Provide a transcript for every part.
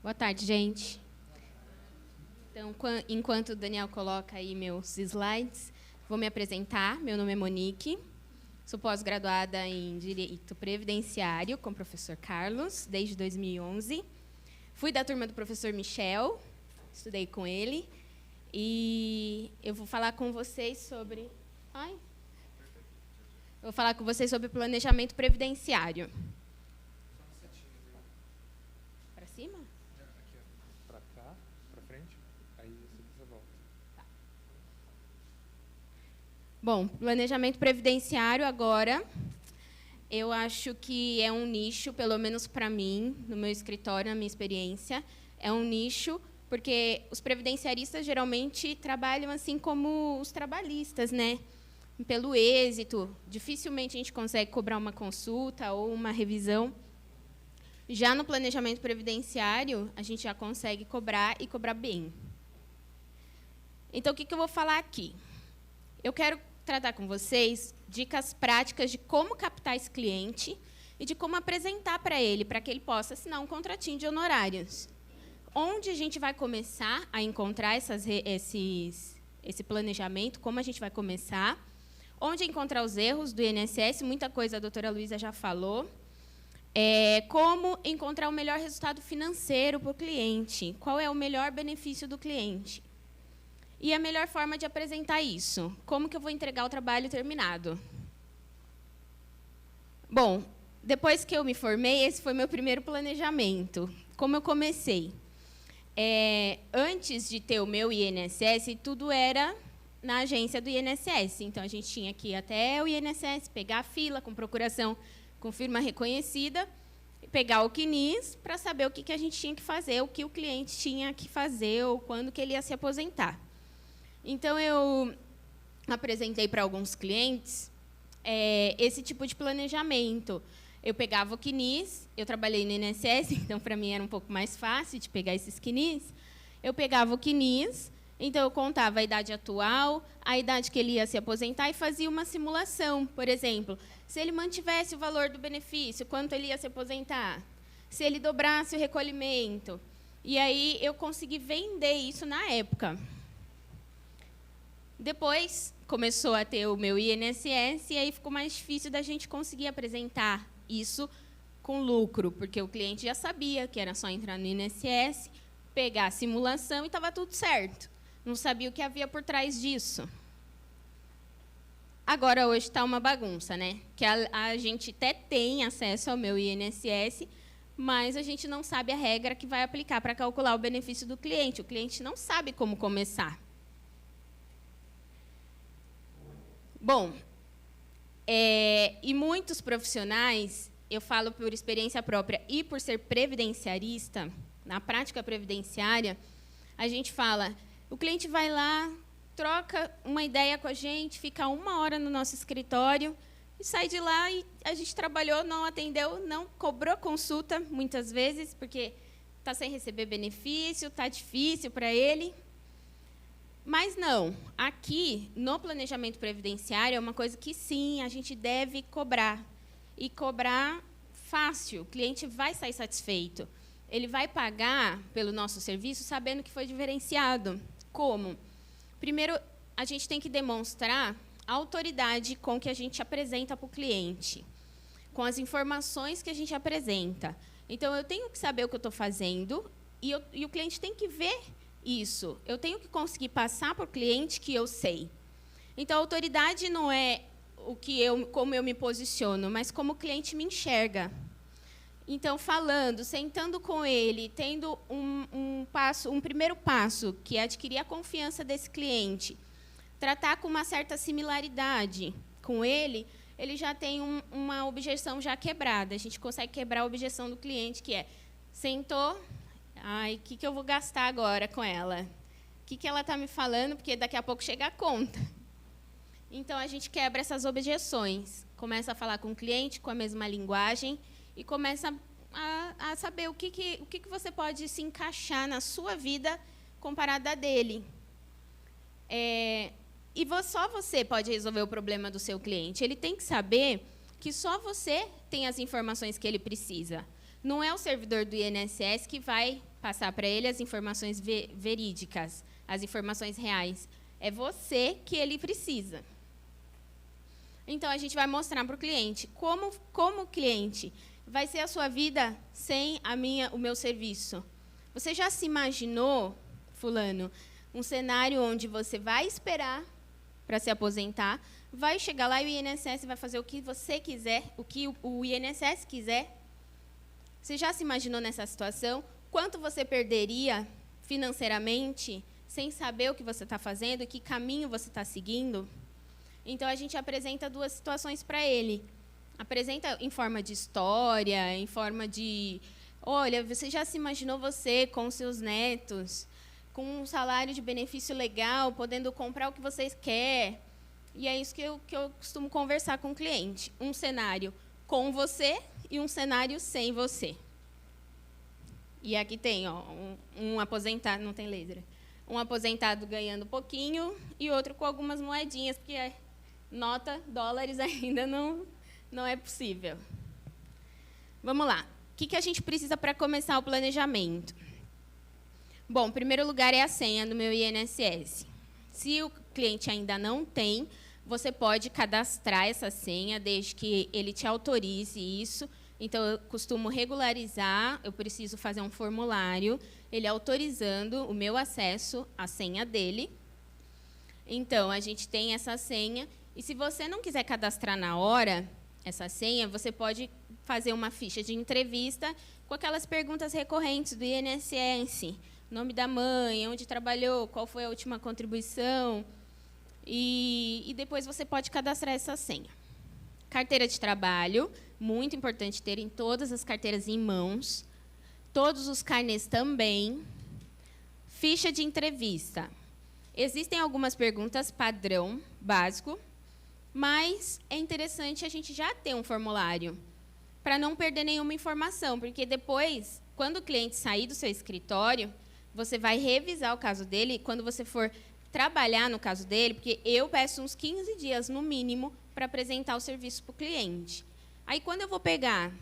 Boa tarde, gente. Então, enquanto o Daniel coloca aí meus slides, vou me apresentar. Meu nome é Monique, sou pós-graduada em Direito Previdenciário com o professor Carlos, desde 2011. Fui da turma do professor Michel, estudei com ele, e eu vou falar com vocês sobre... Vou falar com vocês sobre planejamento previdenciário. Para cima? Aqui, para cá, para frente, aí você volta. Tá. Bom, planejamento previdenciário agora, eu acho que é um nicho, pelo menos para mim, no meu escritório, na minha experiência, é um nicho, porque os previdenciaristas geralmente trabalham assim como os trabalhistas, né? Pelo êxito, dificilmente a gente consegue cobrar uma consulta ou uma revisão. Já no planejamento previdenciário, a gente já consegue cobrar e cobrar bem. Então, o que eu vou falar aqui? Eu quero tratar com vocês dicas práticas de como captar esse cliente e de como apresentar para ele, para que ele possa assinar um contratinho de honorários. Onde a gente vai começar a encontrar esse planejamento, como a gente vai começar, onde encontrar os erros do INSS, muita coisa a doutora Luísa já falou, como encontrar o melhor resultado financeiro para o cliente, qual é o melhor benefício do cliente. E a melhor forma de apresentar isso, como que eu vou entregar o trabalho terminado. Bom, depois que eu me formei, esse foi meu primeiro planejamento. Como eu comecei? Antes de ter o meu INSS, tudo era na agência do INSS. Então, a gente tinha que ir até o INSS, pegar a fila com procuração com firma reconhecida, pegar o CNIS para saber o que a gente tinha que fazer, o que o cliente tinha que fazer ou quando que ele ia se aposentar. Então, eu apresentei para alguns clientes esse tipo de planejamento. Eu pegava o CNIS, eu trabalhei no INSS, então, para mim, era um pouco mais fácil de pegar esses CNIS. Eu pegava o CNIS, então, eu contava a idade atual, a idade que ele ia se aposentar e fazia uma simulação. Por exemplo, se ele mantivesse o valor do benefício, quanto ele ia se aposentar? Se ele dobrasse o recolhimento? E aí, eu consegui vender isso na época. Depois, começou a ter o meu INSS, e aí ficou mais difícil da gente conseguir apresentar isso com lucro, porque o cliente já sabia que era só entrar no INSS, pegar a simulação e estava tudo certo. Não sabia o que havia por trás disso. Agora, hoje está uma bagunça, né? Que a gente até tem acesso ao meu INSS, mas a gente não sabe a regra que vai aplicar para calcular o benefício do cliente. O cliente não sabe como começar. Bom, e muitos profissionais, eu falo por experiência própria e por ser previdenciarista, na prática previdenciária, a gente fala... O cliente vai lá, troca uma ideia com a gente, fica 1 hora no nosso escritório e sai de lá e a gente trabalhou, não atendeu, não cobrou consulta, muitas vezes, porque está sem receber benefício, está difícil para ele. Mas não, aqui, no planejamento previdenciário, é uma coisa que, sim, a gente deve cobrar. E cobrar fácil, o cliente vai sair satisfeito. Ele vai pagar pelo nosso serviço sabendo que foi diferenciado. Como? Primeiro, a gente tem que demonstrar a autoridade com que a gente apresenta para o cliente, com as informações que a gente apresenta. Então, eu tenho que saber o que eu estou fazendo e o cliente tem que ver isso. Eu tenho que conseguir passar para o cliente que eu sei. Então, a autoridade não é como eu me posiciono, mas como o cliente me enxerga. Então, falando, sentando com ele, tendo um primeiro passo, que é adquirir a confiança desse cliente, tratar com uma certa similaridade com ele já tem uma objeção já quebrada. A gente consegue quebrar a objeção do cliente, que é, sentou, ai, o que eu vou gastar agora com ela? O que ela está me falando? Porque daqui a pouco chega a conta. Então, a gente quebra essas objeções, começa a falar com o cliente com a mesma linguagem, e começa a saber o que você pode se encaixar na sua vida comparada à dele. E só você pode resolver o problema do seu cliente. Ele tem que saber que só você tem as informações que ele precisa. Não é o servidor do INSS que vai passar para ele as informações verídicas, as informações reais. É você que ele precisa. Então, a gente vai mostrar para o cliente como cliente vai ser a sua vida sem o meu serviço. Você já se imaginou, fulano, um cenário onde você vai esperar para se aposentar, vai chegar lá e o INSS vai fazer o que você quiser, o que o INSS quiser? Você já se imaginou nessa situação? Quanto você perderia financeiramente sem saber o que você está fazendo, que caminho você está seguindo? Então, a gente apresenta duas situações para ele. Apresenta em forma de história, em forma de... Olha, você já se imaginou você com seus netos, com um salário de benefício legal, podendo comprar o que vocês querem? E é isso que eu costumo conversar com o cliente. Um cenário com você e um cenário sem você. E aqui tem um aposentado, não tem letra, um aposentado ganhando pouquinho e outro com algumas moedinhas, porque nota, dólares ainda não é possível. Vamos lá. O que a gente precisa para começar o planejamento? Bom, em primeiro lugar é a senha do meu INSS. Se o cliente ainda não tem, você pode cadastrar essa senha, desde que ele te autorize isso. Então, eu costumo regularizar, eu preciso fazer um formulário, ele autorizando o meu acesso à senha dele. Então, a gente tem essa senha. E se você não quiser cadastrar na hora essa senha, você pode fazer uma ficha de entrevista com aquelas perguntas recorrentes do INSS. Nome da mãe, onde trabalhou, qual foi a última contribuição. E depois você pode cadastrar essa senha. Carteira de trabalho, muito importante terem todas as carteiras em mãos. Todos os carnês também. Ficha de entrevista. Existem algumas perguntas padrão, básico, mas é interessante a gente já ter um formulário para não perder nenhuma informação, porque depois, quando o cliente sair do seu escritório, você vai revisar o caso dele, e quando você for trabalhar no caso dele, porque eu peço uns 15 dias, no mínimo, para apresentar o serviço para o cliente. Aí, quando eu vou pegar,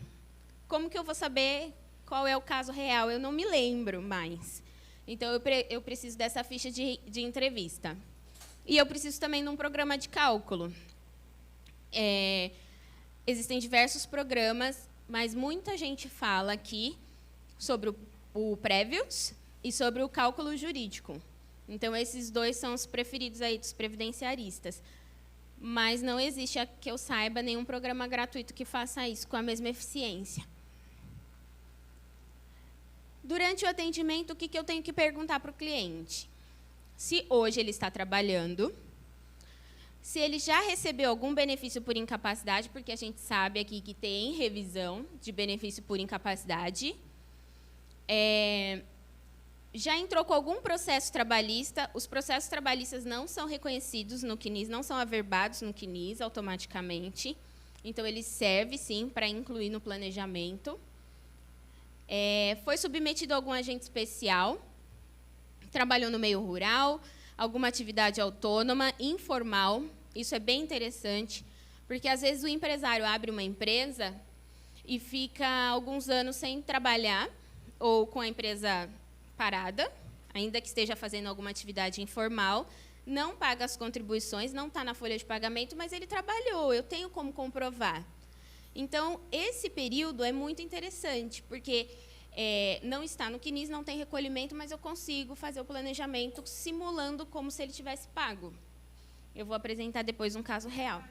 como que eu vou saber qual é o caso real? Eu não me lembro mais. Então, eu preciso dessa ficha de entrevista. E eu preciso também de um programa de cálculo. Existem diversos programas, mas muita gente fala aqui sobre o Prévios e sobre o cálculo jurídico. Então, esses dois são os preferidos aí dos previdenciaristas. Mas não existe, que eu saiba, nenhum programa gratuito que faça isso com a mesma eficiência. Durante o atendimento, o que eu tenho que perguntar para o cliente? Se hoje ele está trabalhando, se ele já recebeu algum benefício por incapacidade, porque a gente sabe aqui que tem revisão de benefício por incapacidade. Já entrou com algum processo trabalhista. Os processos trabalhistas não são reconhecidos no CNIS, não são averbados no CNIS automaticamente. Então, ele serve, sim, para incluir no planejamento. Foi submetido a algum agente especial, trabalhou no meio rural, alguma atividade autônoma, informal. Isso é bem interessante, porque, às vezes, o empresário abre uma empresa e fica alguns anos sem trabalhar, ou com a empresa parada, ainda que esteja fazendo alguma atividade informal, não paga as contribuições, não está na folha de pagamento, mas ele trabalhou, eu tenho como comprovar. Então, esse período é muito interessante, porque não está no CNIS, não tem recolhimento, mas eu consigo fazer o planejamento simulando como se ele tivesse pago. Eu vou apresentar depois um caso real.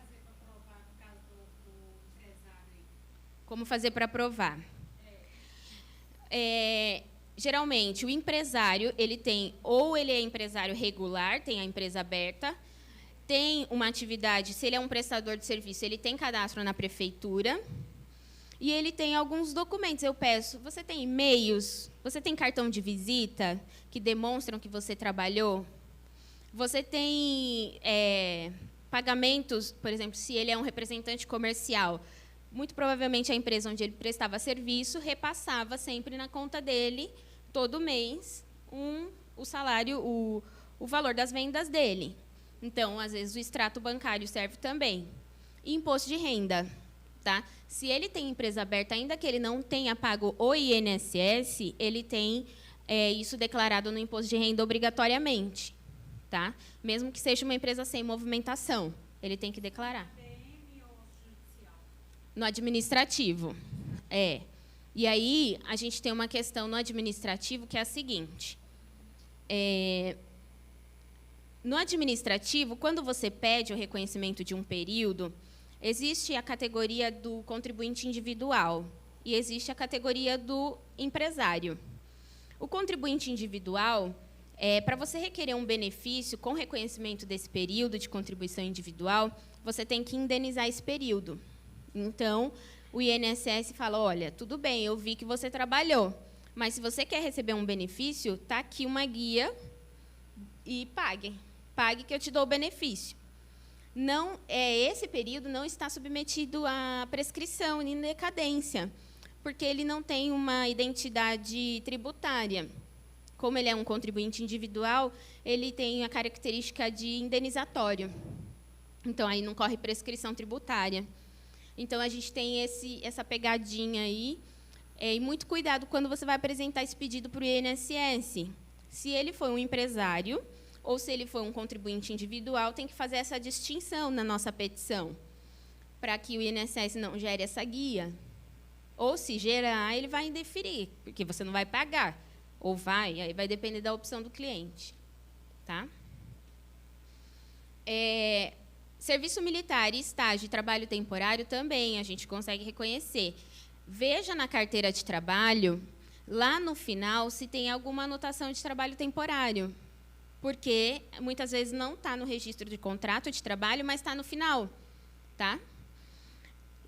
Como fazer para provar? Geralmente, o empresário, ele é empresário regular, tem a empresa aberta, tem uma atividade, se ele é um prestador de serviço, ele tem cadastro na prefeitura, e ele tem alguns documentos. Eu peço, você tem e-mails, você tem cartão de visita que demonstram que você trabalhou? Você tem pagamentos, por exemplo, se ele é um representante comercial, muito provavelmente a empresa onde ele prestava serviço repassava sempre na conta dele, todo mês, o salário, o valor das vendas dele. Então, às vezes, o extrato bancário serve também. E imposto de renda. Tá? Se ele tem empresa aberta, ainda que ele não tenha pago o INSS, ele tem isso declarado no imposto de renda obrigatoriamente. Tá? Mesmo que seja uma empresa sem movimentação, ele tem que declarar. No administrativo. E aí, a gente tem uma questão no administrativo que é a seguinte. No administrativo, quando você pede o reconhecimento de um período, existe a categoria do contribuinte individual e existe a categoria do empresário. O contribuinte individual, para você requerer um benefício com reconhecimento desse período de contribuição individual, você tem que indenizar esse período. Então, o INSS fala, olha, tudo bem, eu vi que você trabalhou, mas se você quer receber um benefício, está aqui uma guia e pague. Pague que eu te dou o benefício. Não, esse período não está submetido à prescrição nem decadência, porque ele não tem uma identidade tributária. Como ele é um contribuinte individual, ele tem a característica de indenizatório. Então, aí não corre prescrição tributária. Então, a gente tem essa pegadinha aí. E muito cuidado quando você vai apresentar esse pedido para o INSS. Se ele foi um empresário ou se ele foi um contribuinte individual, tem que fazer essa distinção na nossa petição, para que o INSS não gere essa guia. Ou, se gerar, ele vai indeferir, porque você não vai pagar. Ou vai, aí vai depender da opção do cliente. Tá? Serviço militar, estágio e trabalho temporário também a gente consegue reconhecer. Veja na carteira de trabalho, lá no final, se tem alguma anotação de trabalho temporário. Porque muitas vezes não está no registro de contrato de trabalho, mas está no final. Tá?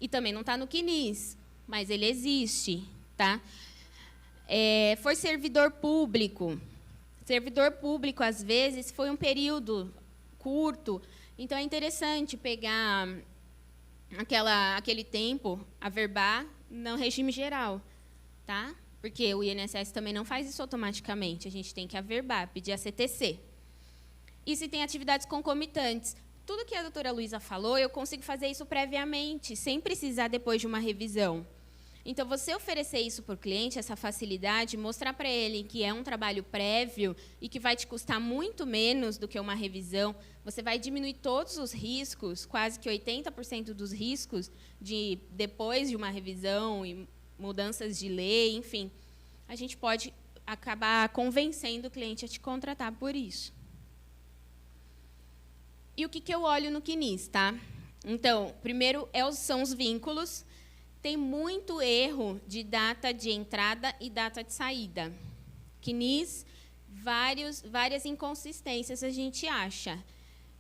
E também não está no CNIS, mas ele existe. Tá? Foi servidor público. Servidor público, às vezes, foi um período curto. Então, é interessante pegar aquele tempo, averbar no regime geral. Tá? Porque o INSS também não faz isso automaticamente. A gente tem que averbar, pedir a CTC. E se tem atividades concomitantes. Tudo que a doutora Luísa falou, eu consigo fazer isso previamente, sem precisar depois de uma revisão. Então, você oferecer isso para o cliente, essa facilidade, mostrar para ele que é um trabalho prévio e que vai te custar muito menos do que uma revisão, você vai diminuir todos os riscos, quase que 80% dos riscos, depois de uma revisão e mudanças de lei, enfim, a gente pode acabar convencendo o cliente a te contratar por isso. E o que eu olho no CNIS, tá? Então, primeiro são os vínculos. Tem muito erro de data de entrada e data de saída. CNIS, várias inconsistências a gente acha.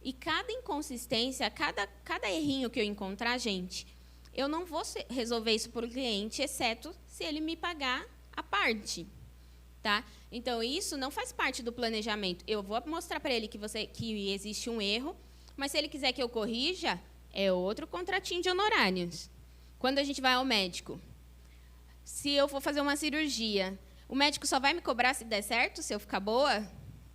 E cada inconsistência, cada errinho que eu encontrar, gente, eu não vou resolver isso para o cliente, exceto se ele me pagar a parte. Tá? Então, isso não faz parte do planejamento. Eu vou mostrar para ele que existe um erro, mas se ele quiser que eu corrija, é outro contratinho de honorários. Quando a gente vai ao médico, se eu for fazer uma cirurgia, o médico só vai me cobrar se der certo, se eu ficar boa?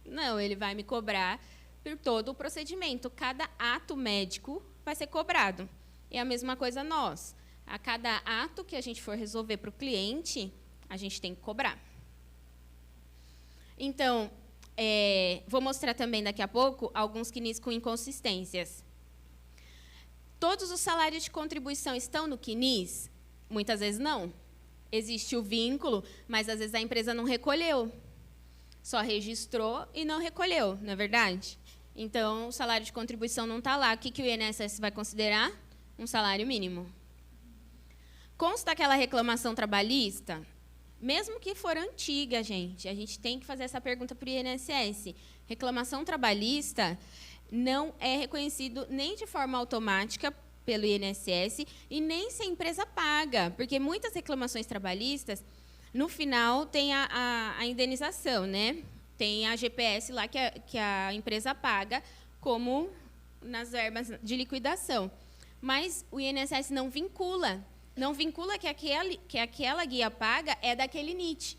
Não, ele vai me cobrar por todo o procedimento. Cada ato médico vai ser cobrado. É a mesma coisa nós. A cada ato que a gente for resolver para o cliente, a gente tem que cobrar. Então, vou mostrar também daqui a pouco alguns CNIS com inconsistências. Todos os salários de contribuição estão no CNIS? Muitas vezes não. Existe o vínculo, mas às vezes a empresa não recolheu. Só registrou e não recolheu, não é verdade? Então, o salário de contribuição não está lá. O que o INSS vai considerar? Um salário mínimo. Consta aquela reclamação trabalhista? Mesmo que for antiga, gente, a gente tem que fazer essa pergunta para o INSS. Reclamação trabalhista não é reconhecido nem de forma automática pelo INSS e nem se a empresa paga, porque muitas reclamações trabalhistas, no final, tem a indenização, né? Tem a GPS lá que a empresa paga, como nas verbas de liquidação. Mas o INSS não vincula. Não vincula que aquela guia paga é daquele NIT.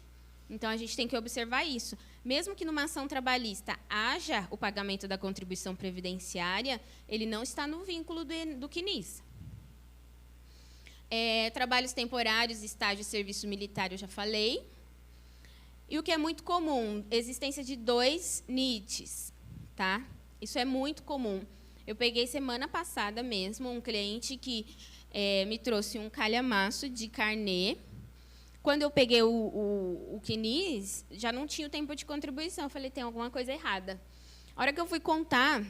Então, a gente tem que observar isso. Mesmo que numa ação trabalhista haja o pagamento da contribuição previdenciária, ele não está no vínculo do CNIS. Trabalhos temporários, estágio, serviço militar, eu já falei. E o que é muito comum, existência de 2 NITs, tá? Isso é muito comum. Eu peguei semana passada mesmo um cliente que me trouxe um calhamaço de carnê. Quando eu peguei o CNIS, já não tinha o tempo de contribuição. Eu falei, tem alguma coisa errada. A hora que eu fui contar,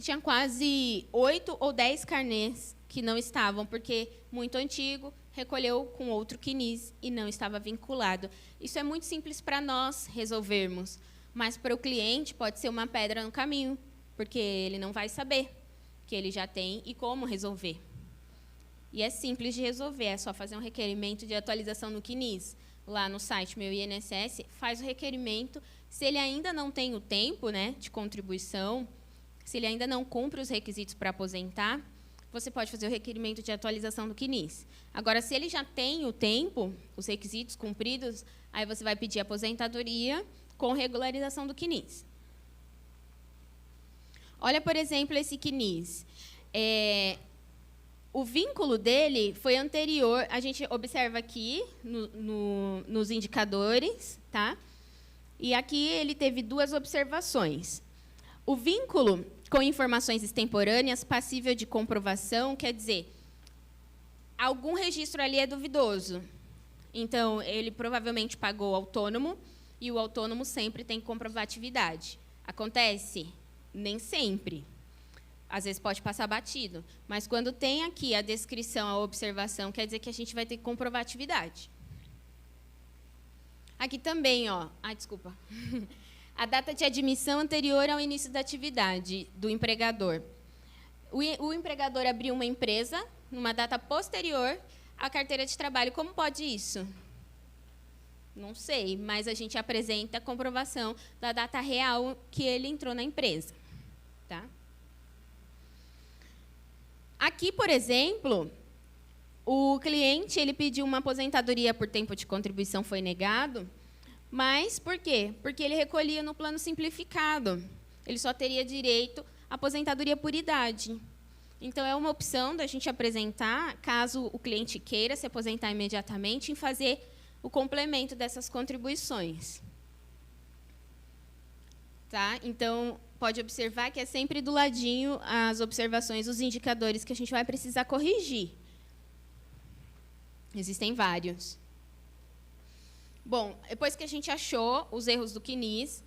tinha quase 8 ou 10 carnês que não estavam, porque muito antigo, recolheu com outro CNIS e não estava vinculado. Isso é muito simples para nós resolvermos, mas para o cliente pode ser uma pedra no caminho, porque ele não vai saber que ele já tem e como resolver. E é simples de resolver, é só fazer um requerimento de atualização no CNIS. Lá no site Meu INSS, faz o requerimento. Se ele ainda não tem o tempo, né, de contribuição, se ele ainda não cumpre os requisitos para aposentar, você pode fazer o requerimento de atualização do CNIS. Agora, se ele já tem o tempo, os requisitos cumpridos, aí você vai pedir aposentadoria com regularização do CNIS. Olha, por exemplo, esse CNIS. O vínculo dele foi anterior, a gente observa aqui nos indicadores, tá? E aqui ele teve 2 observações. O vínculo com informações extemporâneas, passível de comprovação, quer dizer, algum registro ali é duvidoso. Então, ele provavelmente pagou autônomo, e o autônomo sempre tem comprovatividade. Acontece? Nem sempre. Às vezes pode passar batido. Mas quando tem aqui a descrição, a observação, quer dizer que a gente vai ter comprovatividade. Aqui também, ó. Desculpa. A data de admissão anterior ao início da atividade do empregador. O empregador abriu uma empresa numa data posterior à carteira de trabalho. Como pode isso? Não sei, mas a gente apresenta a comprovação da data real que ele entrou na empresa. Tá? Aqui, por exemplo, o cliente ele pediu uma aposentadoria por tempo de contribuição, foi negado. Mas por quê? Porque ele recolhia no plano simplificado. Ele só teria direito à aposentadoria por idade. Então, é uma opção da gente apresentar, caso o cliente queira se aposentar imediatamente, em fazer o complemento dessas contribuições. Tá? Então, pode observar que é sempre do ladinho as observações, os indicadores que a gente vai precisar corrigir. Existem vários. Bom, depois que a gente achou os erros do CNIS,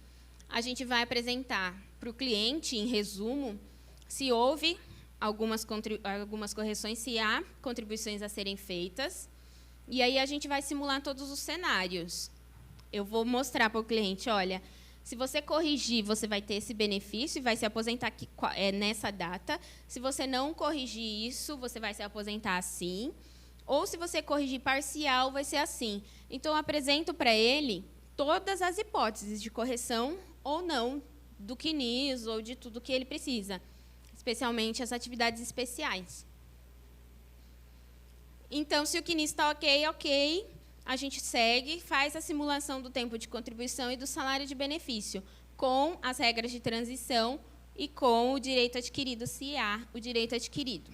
a gente vai apresentar para o cliente, em resumo, se houve algumas correções, se há contribuições a serem feitas, e aí a gente vai simular todos os cenários. Eu vou mostrar para o cliente, olha, se você corrigir, você vai ter esse benefício e vai se aposentar aqui, nessa data. Se você não corrigir isso, você vai se aposentar assim. Ou, se você corrigir parcial, vai ser assim. Então, eu apresento para ele todas as hipóteses de correção ou não do CNIS ou de tudo que ele precisa, especialmente as atividades especiais. Então, se o CNIS está ok, a gente segue, faz a simulação do tempo de contribuição e do salário de benefício, com as regras de transição e com o direito adquirido, se há o direito adquirido.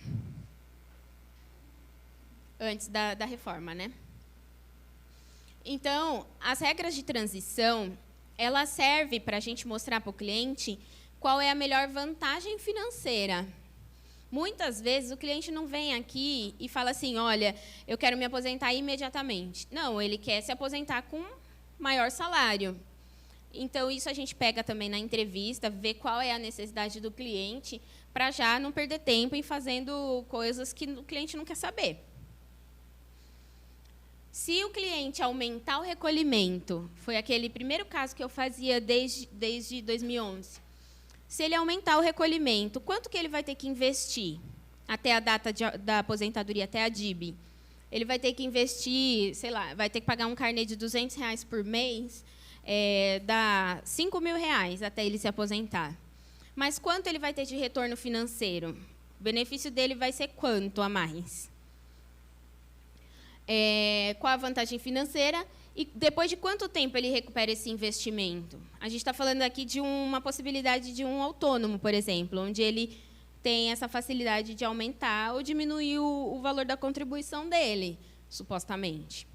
Antes da reforma, né? Então, as regras de transição, ela serve para a gente mostrar para o cliente qual é a melhor vantagem financeira. Muitas vezes, o cliente não vem aqui e fala assim, olha, eu quero me aposentar imediatamente. Não, ele quer se aposentar com maior salário. Então, isso a gente pega também na entrevista, vê qual é a necessidade do cliente, para já não perder tempo em fazendo coisas que o cliente não quer saber. Se o cliente aumentar o recolhimento, foi aquele primeiro caso que eu fazia desde 2011. Se ele aumentar o recolhimento, quanto que ele vai ter que investir até a data da aposentadoria, até a DIB? Ele vai ter que investir, sei lá, vai ter que pagar um carnê de R$200 por mês, dá R$5.000 até ele se aposentar. Mas quanto ele vai ter de retorno financeiro? O benefício dele vai ser quanto a mais? Qual a vantagem financeira e depois de quanto tempo ele recupera esse investimento. A gente está falando aqui de uma possibilidade de um autônomo, por exemplo, onde ele têm essa facilidade de aumentar ou diminuir o valor da contribuição dele, supostamente.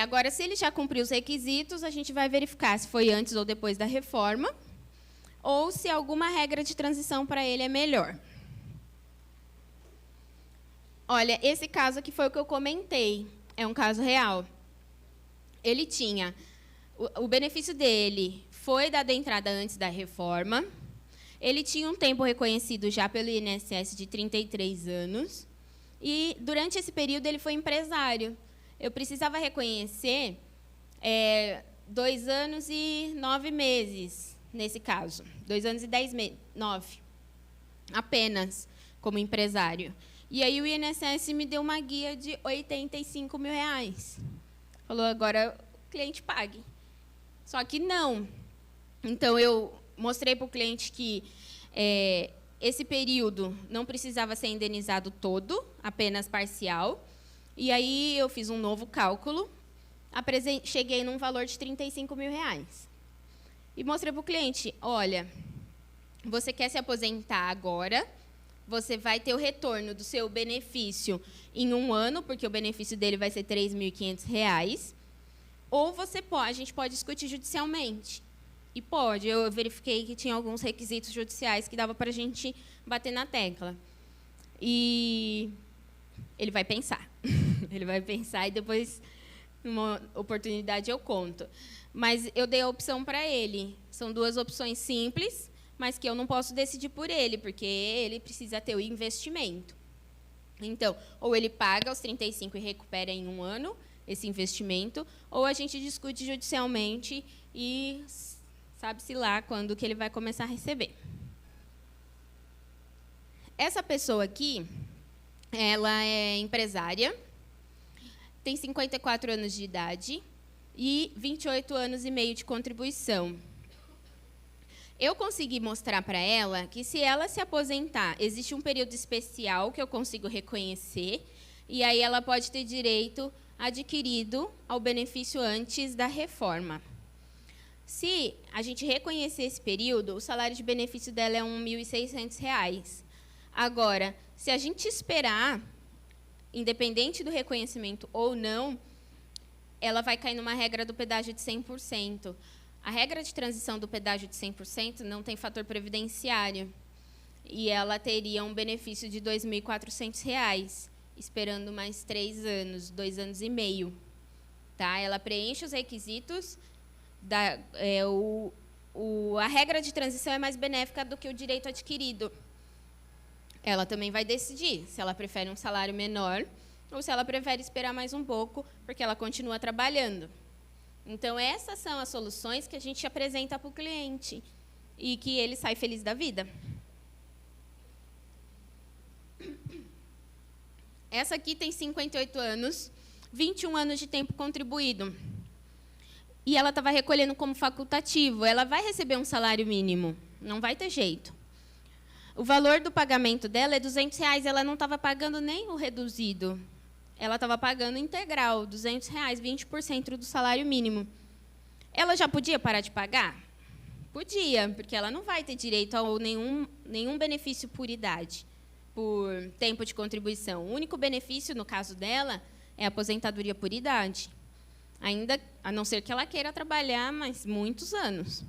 Agora, se ele já cumpriu os requisitos, a gente vai verificar se foi antes ou depois da reforma, ou se alguma regra de transição para ele é melhor. Olha, esse caso aqui foi o que eu comentei, é um caso real. Ele tinha, o benefício dele foi dado entrada antes da reforma, ele tinha um tempo reconhecido já pelo INSS de 33 anos, e durante esse período ele foi empresário. Eu precisava reconhecer 2 anos e 9 meses, nesse caso. 2 anos e 10 meses, 9, apenas, como empresário. E aí o INSS me deu uma guia de R$85 mil. Falou, agora o cliente pague. Só que não. Então, eu mostrei para o cliente que esse período não precisava ser indenizado todo, apenas parcial. E aí eu fiz um novo cálculo, cheguei num valor de R$35 mil. E mostrei para o cliente, olha, você quer se aposentar agora, você vai ter o retorno do seu benefício em 1 ano, porque o benefício dele vai ser R$3.500, ou a gente pode discutir judicialmente. E pode, eu verifiquei que tinha alguns requisitos judiciais que dava para a gente bater na tecla. E ele vai pensar. Ele vai pensar e depois, numa oportunidade, eu conto. Mas eu dei a opção para ele. São 2 opções simples, mas que eu não posso decidir por ele, porque ele precisa ter o investimento. Então, ou ele paga os 35 e recupera em 1 ano esse investimento, ou a gente discute judicialmente e sabe-se lá quando que ele vai começar a receber. Essa pessoa aqui, ela é empresária, tem 54 anos de idade e 28 anos e meio de contribuição. Eu consegui mostrar para ela que, se ela se aposentar, existe um período especial que eu consigo reconhecer, e aí ela pode ter direito adquirido ao benefício antes da reforma. Se a gente reconhecer esse período, o salário de benefício dela é R$1.600. Agora, se a gente esperar, independente do reconhecimento ou não, ela vai cair numa regra do pedágio de 100%. A regra de transição do pedágio de 100% não tem fator previdenciário. E ela teria um benefício de R$2.400, esperando mais 3 anos, 2 anos e meio. Tá? Ela preenche os requisitos. A regra de transição é mais benéfica do que o direito adquirido. Ela também vai decidir se ela prefere um salário menor ou se ela prefere esperar mais um pouco, porque ela continua trabalhando. Então, essas são as soluções que a gente apresenta para o cliente e que ele sai feliz da vida. Essa aqui tem 58 anos, 21 anos de tempo contribuído. E ela estava recolhendo como facultativo. Ela vai receber um salário mínimo, não vai ter jeito. O valor do pagamento dela é R$200. Ela não estava pagando nem o reduzido. Ela estava pagando integral, R$200, 20% do salário mínimo. Ela já podia parar de pagar? Podia, porque ela não vai ter direito a nenhum benefício por idade, por tempo de contribuição. O único benefício, no caso dela, é a aposentadoria por idade. Ainda, a não ser que ela queira trabalhar mais muitos anos.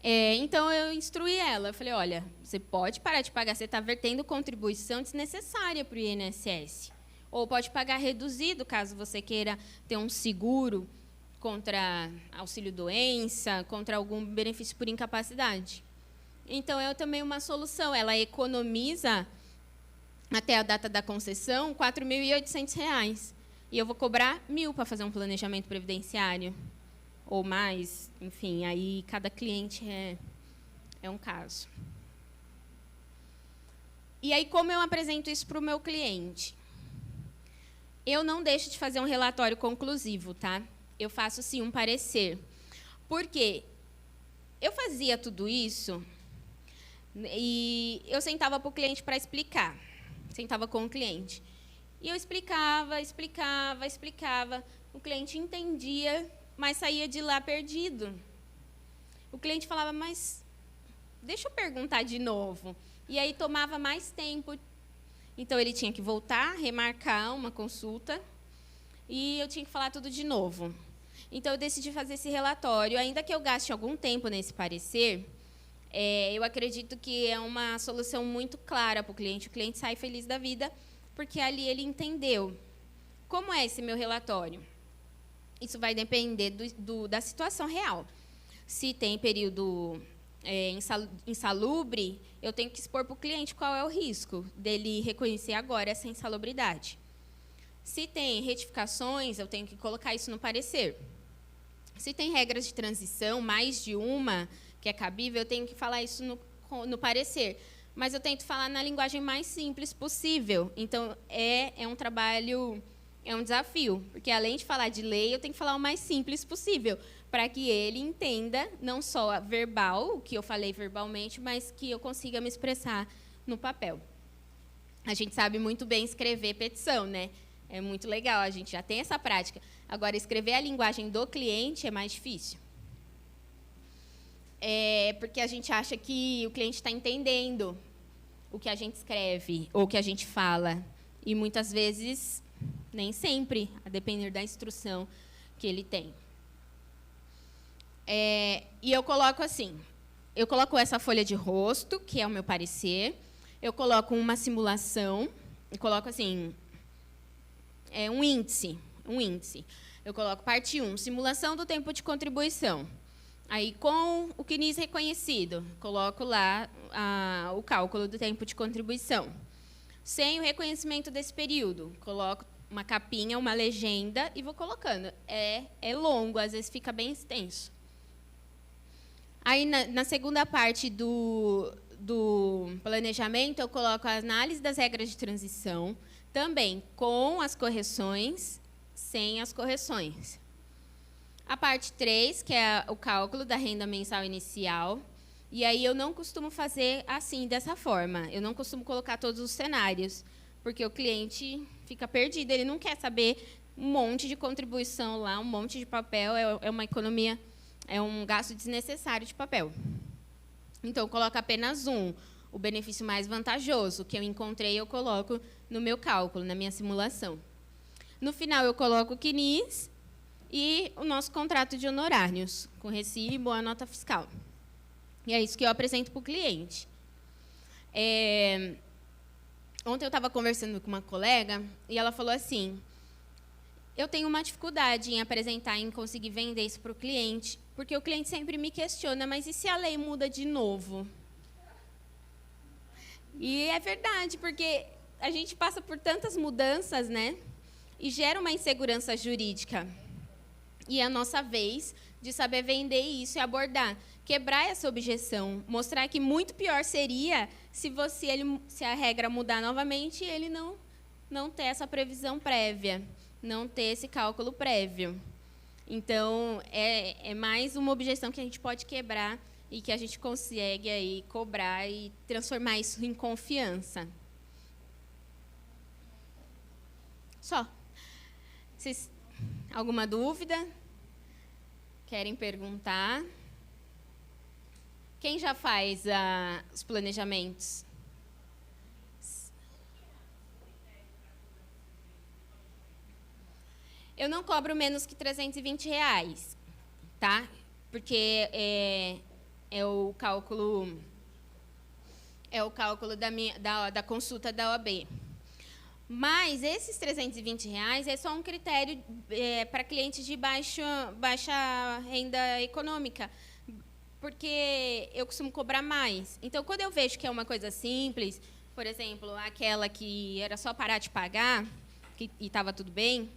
Então, eu instruí ela. Eu falei, olha, você pode parar de pagar, você está vertendo contribuição desnecessária para o INSS. Ou pode pagar reduzido, caso você queira ter um seguro contra auxílio-doença, contra algum benefício por incapacidade. Então, é também uma solução. Ela economiza, até a data da concessão, R$ 4.800. E eu vou cobrar R$1.000 para fazer um planejamento previdenciário. Ou mais, enfim, aí cada cliente é um caso. E aí, como eu apresento isso para o meu cliente? Eu não deixo de fazer um relatório conclusivo, tá? Eu faço, sim, um parecer. Por quê? Eu fazia tudo isso e eu sentava para o cliente para explicar. Sentava com o cliente. E eu explicava. O cliente entendia, mas saía de lá perdido. O cliente falava, mas deixa eu perguntar de novo. E aí tomava mais tempo. Então, ele tinha que voltar, remarcar uma consulta, e eu tinha que falar tudo de novo. Então, eu decidi fazer esse relatório. Ainda que eu gaste algum tempo nesse parecer, eu acredito que é uma solução muito clara para o cliente. O cliente sai feliz da vida, porque ali ele entendeu. Como é esse meu relatório? Isso vai depender da situação real. Se tem período insalubre, eu tenho que expor para o cliente qual é o risco dele reconhecer agora essa insalubridade. Se tem retificações, eu tenho que colocar isso no parecer. Se tem regras de transição, mais de uma, que é cabível, eu tenho que falar isso no parecer. Mas eu tento falar na linguagem mais simples possível. Então, é um trabalho, é um desafio, porque, além de falar de lei, eu tenho que falar o mais simples possível, para que ele entenda, não só verbal, o que eu falei verbalmente, mas que eu consiga me expressar no papel. A gente sabe muito bem escrever petição, né? É muito legal, a gente já tem essa prática. Agora, escrever a linguagem do cliente é mais difícil. Porque a gente acha que o cliente está entendendo o que a gente escreve ou o que a gente fala. E, muitas vezes, nem sempre, a depender da instrução que ele tem. E eu coloco assim, eu coloco essa folha de rosto, que é o meu parecer, eu coloco uma simulação, eu coloco assim, um índice. Eu coloco parte 1, simulação do tempo de contribuição. Aí, com o CNIS reconhecido, coloco lá o cálculo do tempo de contribuição. Sem o reconhecimento desse período, coloco uma capinha, uma legenda e vou colocando. É longo, às vezes fica bem extenso. Aí, na segunda parte do planejamento, eu coloco a análise das regras de transição, também com as correções, sem as correções. A parte 3, que é o cálculo da renda mensal inicial. E aí eu não costumo fazer assim, dessa forma. Eu não costumo colocar todos os cenários, porque o cliente fica perdido. Ele não quer saber um monte de contribuição lá, um monte de papel. É uma economia, é um gasto desnecessário de papel. Então, eu coloco apenas o benefício mais vantajoso, que eu encontrei, eu coloco no meu cálculo, na minha simulação. No final, eu coloco o CNIS e o nosso contrato de honorários, com recibo, a nota fiscal. E é isso que eu apresento para o cliente. Ontem eu estava conversando com uma colega e ela falou assim, eu tenho uma dificuldade em apresentar, em conseguir vender isso para o cliente, porque o cliente sempre me questiona, mas e se a lei muda de novo? E é verdade, porque a gente passa por tantas mudanças, né? E gera uma insegurança jurídica. E é a nossa vez de saber vender isso e abordar, quebrar essa objeção, mostrar que muito pior seria se a regra mudar novamente e ele não ter essa previsão prévia, não ter esse cálculo prévio. Então, é mais uma objeção que a gente pode quebrar e que a gente consegue aí cobrar e transformar isso em confiança. Só. Alguma dúvida? Querem perguntar? Quem já faz os planejamentos? Eu não cobro menos que R$320, tá? Porque é o cálculo da consulta da OAB. Mas esses R$320 é só um critério para clientes de baixa renda econômica, porque eu costumo cobrar mais. Então, quando eu vejo que é uma coisa simples, por exemplo, aquela que era só parar de pagar e estava tudo bem,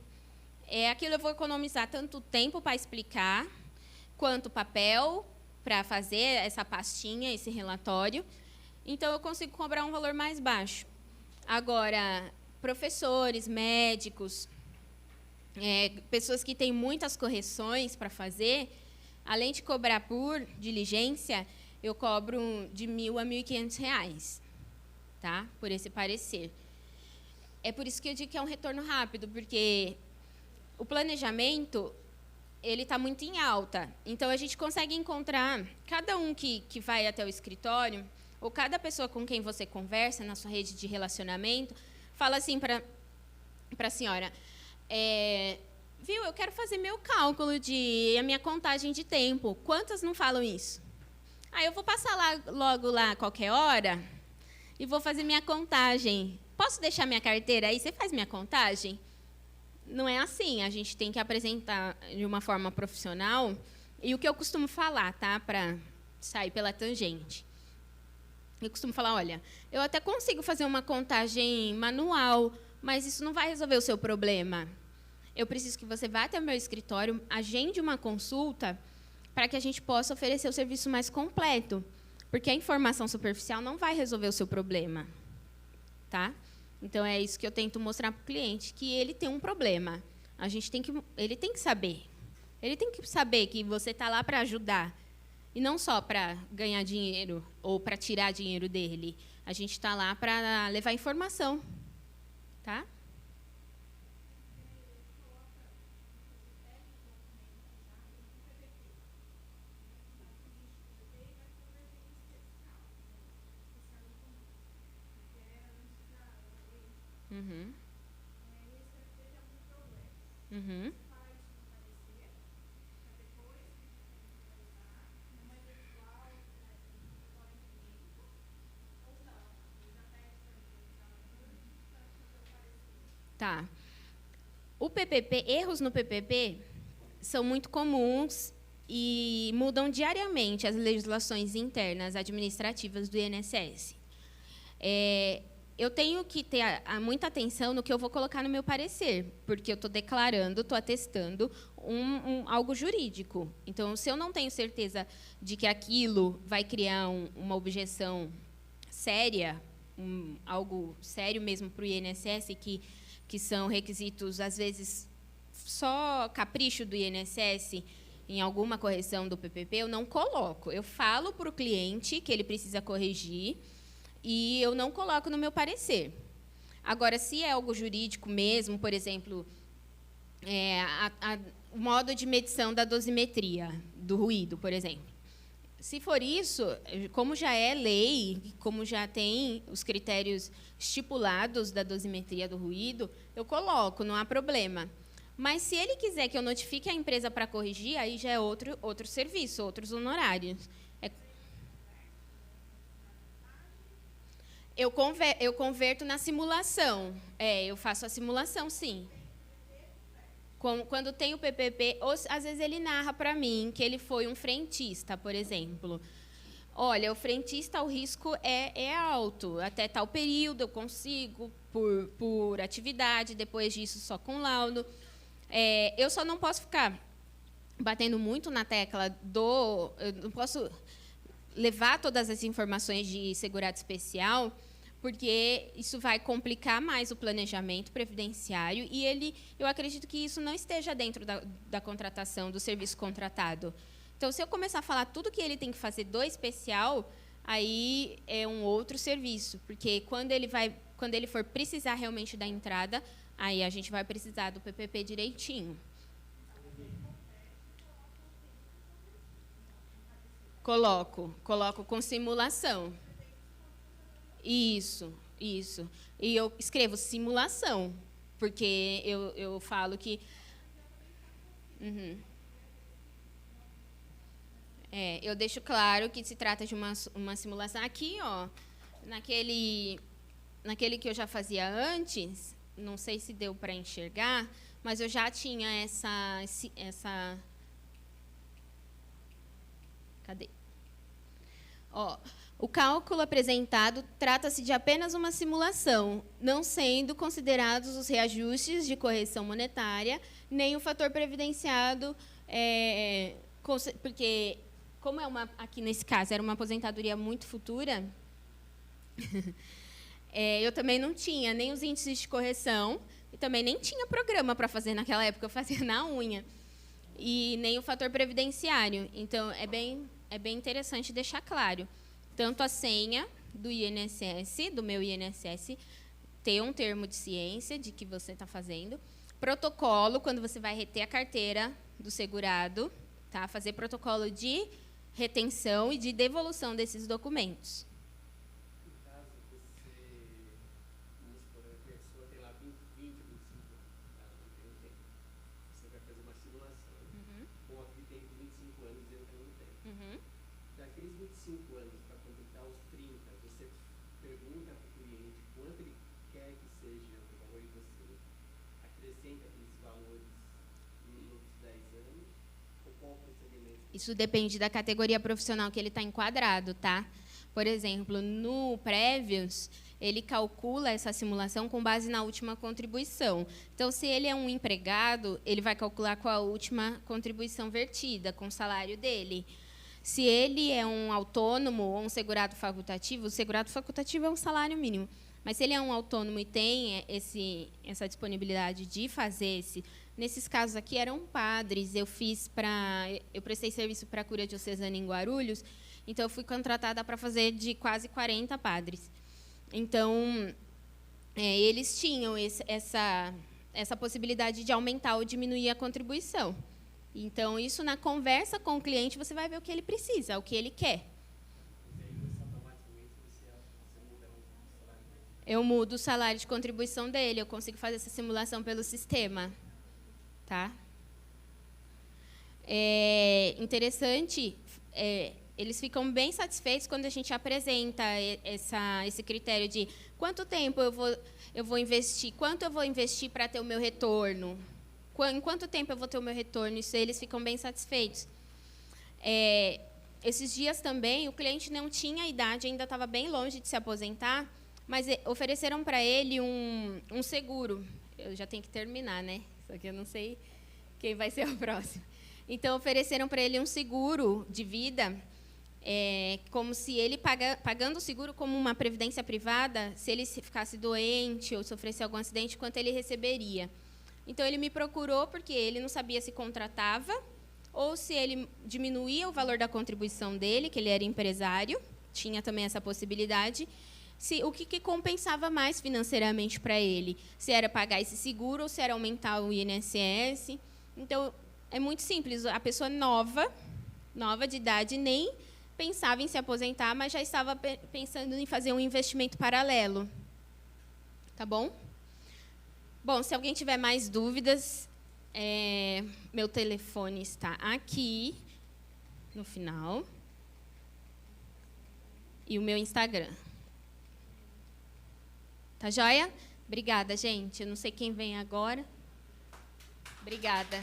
aquilo eu vou economizar tanto tempo para explicar, quanto papel para fazer essa pastinha, esse relatório. Então, eu consigo cobrar um valor mais baixo. Agora, professores, médicos, pessoas que têm muitas correções para fazer, além de cobrar por diligência, eu cobro de R$1.000 a R$1.500, tá? Por esse parecer. É por isso que eu digo que é um retorno rápido, porque o planejamento, ele está muito em alta. Então, a gente consegue encontrar, cada um que vai até o escritório, ou cada pessoa com quem você conversa na sua rede de relacionamento, fala assim para a senhora, viu, eu quero fazer meu cálculo a minha contagem de tempo. Quantas não falam isso? Eu vou passar logo lá, qualquer hora, e vou fazer minha contagem. Posso deixar minha carteira aí? Você faz minha contagem? Não é assim. A gente tem que apresentar de uma forma profissional. E o que eu costumo falar, tá? Para sair pela tangente. Eu costumo falar, olha, eu até consigo fazer uma contagem manual, mas isso não vai resolver o seu problema. Eu preciso que você vá até o meu escritório, agende uma consulta, para que a gente possa oferecer o serviço mais completo. Porque a informação superficial não vai resolver o seu problema. Tá? Então, é isso que eu tento mostrar para o cliente, que ele tem um problema. Ele tem que saber. Ele tem que saber que você está lá para ajudar. E não só para ganhar dinheiro ou para tirar dinheiro dele. A gente está lá para levar informação. Tá? Uhum. Uhum. Tá. O PPP, erros no PPP são muito comuns e mudam diariamente as legislações internas administrativas do INSS. Eu tenho que ter muita atenção no que eu vou colocar no meu parecer, porque eu estou declarando, estou atestando algo jurídico. Então, se eu não tenho certeza de que aquilo vai criar uma objeção séria, algo sério mesmo para o INSS, que são requisitos, às vezes, só capricho do INSS, em alguma correção do PPP, eu não coloco. Eu falo para o cliente que ele precisa corrigir, e eu não coloco no meu parecer. Agora, se é algo jurídico mesmo, por exemplo, o modo de medição da dosimetria do ruído, por exemplo. Se for isso, como já é lei, como já tem os critérios estipulados da dosimetria do ruído, eu coloco, não há problema. Mas, se ele quiser que eu notifique a empresa para corrigir, aí já é outro serviço, outros honorários. Eu converto na simulação. Eu faço a simulação, sim. Quando tem o PPP, às vezes ele narra para mim que ele foi um frentista, por exemplo. Olha, o frentista, o risco é alto. Até tal período eu consigo, por atividade, depois disso só com laudo. Eu só não posso ficar batendo muito na tecla eu não posso levar todas as informações de segurado especial, porque isso vai complicar mais o planejamento previdenciário e eu acredito que isso não esteja dentro da contratação, do serviço contratado. Então, se eu começar a falar tudo que ele tem que fazer do especial, aí é um outro serviço, porque quando ele for precisar realmente da entrada, aí a gente vai precisar do PPP direitinho. Coloco com simulação. Isso. E eu escrevo simulação, porque eu falo que... Uhum. Eu deixo claro que se trata de uma simulação. Aqui, ó, naquele que eu já fazia antes, não sei se deu para enxergar, mas eu já tinha essa... Cadê? O cálculo apresentado trata-se de apenas uma simulação, não sendo considerados os reajustes de correção monetária, nem o fator previdenciado, porque, como aqui nesse caso era uma aposentadoria muito futura, eu também não tinha nem os índices de correção, e também nem tinha programa para fazer naquela época, eu fazia na unha, e nem o fator previdenciário. Então, é bem interessante deixar claro. Tanto a senha do INSS, do meu INSS, ter um termo de ciência de que você está fazendo. Protocolo, quando você vai reter a carteira do segurado, tá? Fazer protocolo de retenção e de devolução desses documentos. No caso, vamos supor, a pessoa tem lá 20 ou 25 anos, ela não tem um tempo. Você vai fazer uma simulação com aquele tempo de 25 anos entrando no tempo. Daqueles 25 anos para completar os 30, você pergunta para o cliente quanto ele quer que seja o valor e você acrescenta aqueles valores nos outros 10 anos, ou qual o procedimento? Isso depende da categoria profissional que ele está enquadrado, tá? Por exemplo, no Prévios, ele calcula essa simulação com base na última contribuição. Então, se ele é um empregado, ele vai calcular com a última contribuição vertida, com o salário dele. Se ele é um autônomo ou um segurado facultativo, o segurado facultativo é um salário mínimo. Mas se ele é um autônomo e tem essa disponibilidade de fazer nesses casos aqui eram padres, eu prestei serviço para a Cúria Diocesana em Guarulhos, então eu fui contratada para fazer de quase 40 padres. Então, eles tinham essa possibilidade de aumentar ou diminuir a contribuição. Então, isso na conversa com o cliente, você vai ver o que ele precisa, o que ele quer. Eu mudo o salário de contribuição dele, eu consigo fazer essa simulação pelo sistema. Tá? É interessante, eles ficam bem satisfeitos quando a gente apresenta esse critério de quanto tempo eu vou investir, quanto eu vou investir para ter o meu retorno, em quanto tempo eu vou ter o meu retorno, isso eles ficam bem satisfeitos. Esses dias também, o cliente não tinha idade, ainda estava bem longe de se aposentar, mas ofereceram para ele um seguro. Eu já tenho que terminar, né? Só que eu não sei quem vai ser o próximo. Então, ofereceram para ele um seguro de vida, como se ele, pagando o seguro como uma previdência privada, se ele ficasse doente ou sofresse algum acidente, quanto ele receberia. Então, ele me procurou porque ele não sabia se contratava ou se ele diminuía o valor da contribuição dele, que ele era empresário, tinha também essa possibilidade, o que compensava mais financeiramente para ele, se era pagar esse seguro ou se era aumentar o INSS. Então, é muito simples. A pessoa nova de idade, nem pensava em se aposentar, mas já estava pensando em fazer um investimento paralelo. Tá bom? Bom, se alguém tiver mais dúvidas, meu telefone está aqui, no final, e o meu Instagram. Tá joia? Obrigada, gente. Eu não sei quem vem agora. Obrigada.